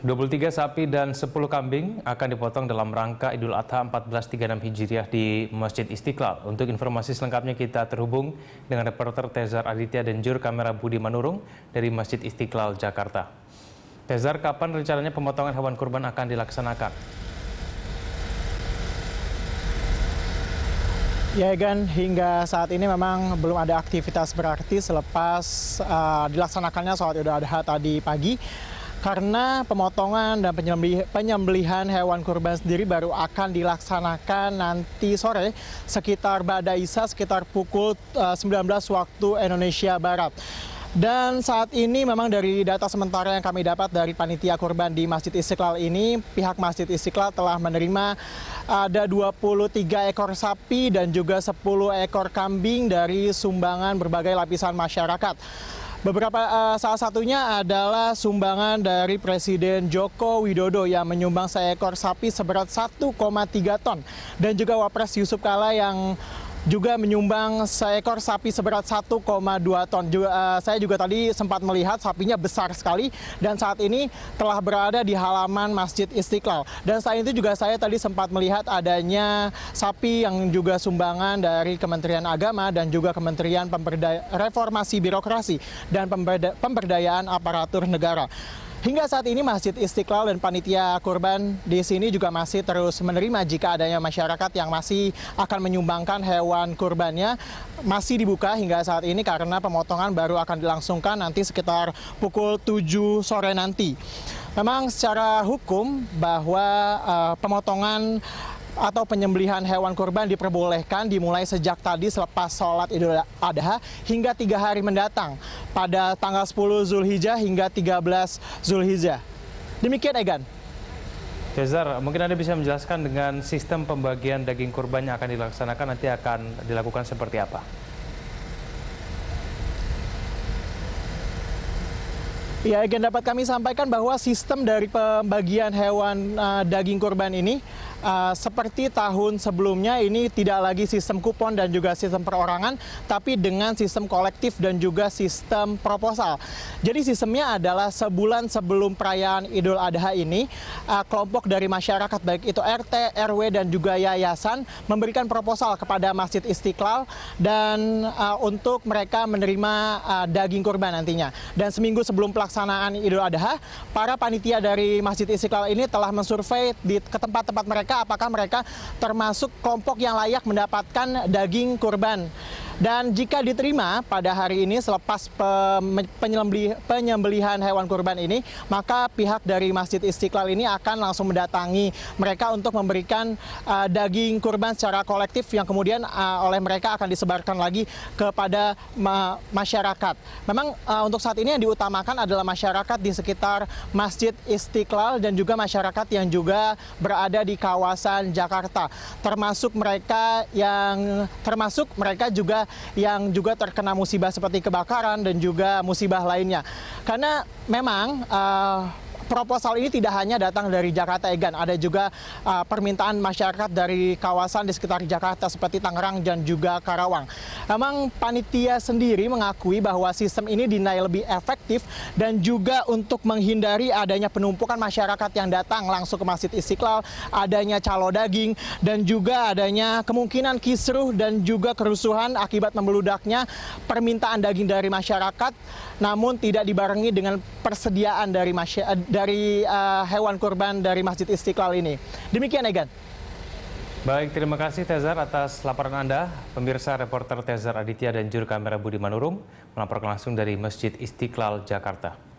23 sapi dan 10 kambing akan dipotong dalam rangka Idul Adha 1436 Hijriah di Masjid Istiqlal. Untuk informasi selengkapnya kita terhubung dengan reporter Tezar Aditya dan juru kamera Budi Manurung dari Masjid Istiqlal, Jakarta. Tezar, kapan rencananya pemotongan hewan kurban akan dilaksanakan? Ya Egan, hingga saat ini memang belum ada aktivitas berarti selepas dilaksanakannya sholat Idul Adha tadi pagi. Karena pemotongan dan penyembelihan hewan kurban sendiri baru akan dilaksanakan nanti sore sekitar ba'da isya sekitar pukul 19 waktu Indonesia Barat. Dan saat ini memang dari data sementara yang kami dapat dari panitia kurban di Masjid Istiqlal ini, pihak Masjid Istiqlal telah menerima ada 23 ekor sapi dan juga 10 ekor kambing dari sumbangan berbagai lapisan masyarakat. Salah satunya adalah sumbangan dari Presiden Joko Widodo yang menyumbang seekor sapi seberat 1,3 ton. Dan juga Wapres Yusuf Kala yang juga menyumbang seekor sapi seberat 1,2 ton. Saya juga tadi sempat melihat sapinya besar sekali dan saat ini telah berada di halaman Masjid Istiqlal. Dan selain itu juga saya tadi sempat melihat adanya sapi yang juga sumbangan dari Kementerian Agama dan juga Kementerian Reformasi Birokrasi dan Pemberdayaan Aparatur Negara. Hingga saat ini Masjid Istiqlal dan panitia kurban di sini juga masih terus menerima jika adanya masyarakat yang masih akan menyumbangkan hewan kurbannya masih dibuka hingga saat ini karena pemotongan baru akan dilangsungkan nanti sekitar pukul 7 sore nanti. Memang secara hukum bahwa pemotongan atau penyembelihan hewan kurban diperbolehkan dimulai sejak tadi selepas sholat Idul Adha hingga 3 hari mendatang pada tanggal 10 Zulhijjah hingga 13 Zulhijjah. Demikian Egan. Tezar, mungkin Anda bisa menjelaskan dengan sistem pembagian daging kurban yang akan dilaksanakan nanti akan dilakukan seperti apa? Ya, Egan, dapat kami sampaikan bahwa sistem dari pembagian hewan daging kurban ini seperti tahun sebelumnya ini tidak lagi sistem kupon dan juga sistem perorangan, tapi dengan sistem kolektif dan juga sistem proposal. Jadi sistemnya adalah sebulan sebelum perayaan Idul Adha ini, kelompok dari masyarakat baik itu RT, RW dan juga yayasan memberikan proposal kepada Masjid Istiqlal dan untuk mereka menerima daging kurban nantinya. Dan seminggu sebelum pelaksanaan Idul Adha, para panitia dari Masjid Istiqlal ini telah mensurvei ke tempat-tempat mereka apakah mereka termasuk kelompok yang layak mendapatkan daging kurban. Dan jika diterima pada hari ini selepas penyembelihan hewan kurban ini, maka pihak dari Masjid Istiqlal ini akan langsung mendatangi mereka untuk memberikan daging kurban secara kolektif yang kemudian oleh mereka akan disebarkan lagi kepada masyarakat. Memang untuk saat ini yang diutamakan adalah masyarakat di sekitar Masjid Istiqlal dan juga masyarakat yang juga berada di kawasan Jakarta, termasuk mereka juga yang juga terkena musibah seperti kebakaran dan juga musibah lainnya. Karena memang proposal ini tidak hanya datang dari Jakarta, Egan. Ada juga permintaan masyarakat dari kawasan di sekitar Jakarta seperti Tangerang dan juga Karawang. Memang panitia sendiri mengakui bahwa sistem ini dinilai lebih efektif dan juga untuk menghindari adanya penumpukan masyarakat yang datang langsung ke Masjid Istiqlal, adanya calo daging, dan juga adanya kemungkinan kisruh dan juga kerusuhan akibat membeludaknya permintaan daging dari masyarakat, namun tidak dibarengi dengan persediaan dari hewan kurban dari Masjid Istiqlal ini. Demikian, Egan. Baik, terima kasih Tezar atas laporan Anda. Pemirsa, reporter Tezar Aditya dan juru kamera Budi Manurung melaporkan langsung dari Masjid Istiqlal, Jakarta.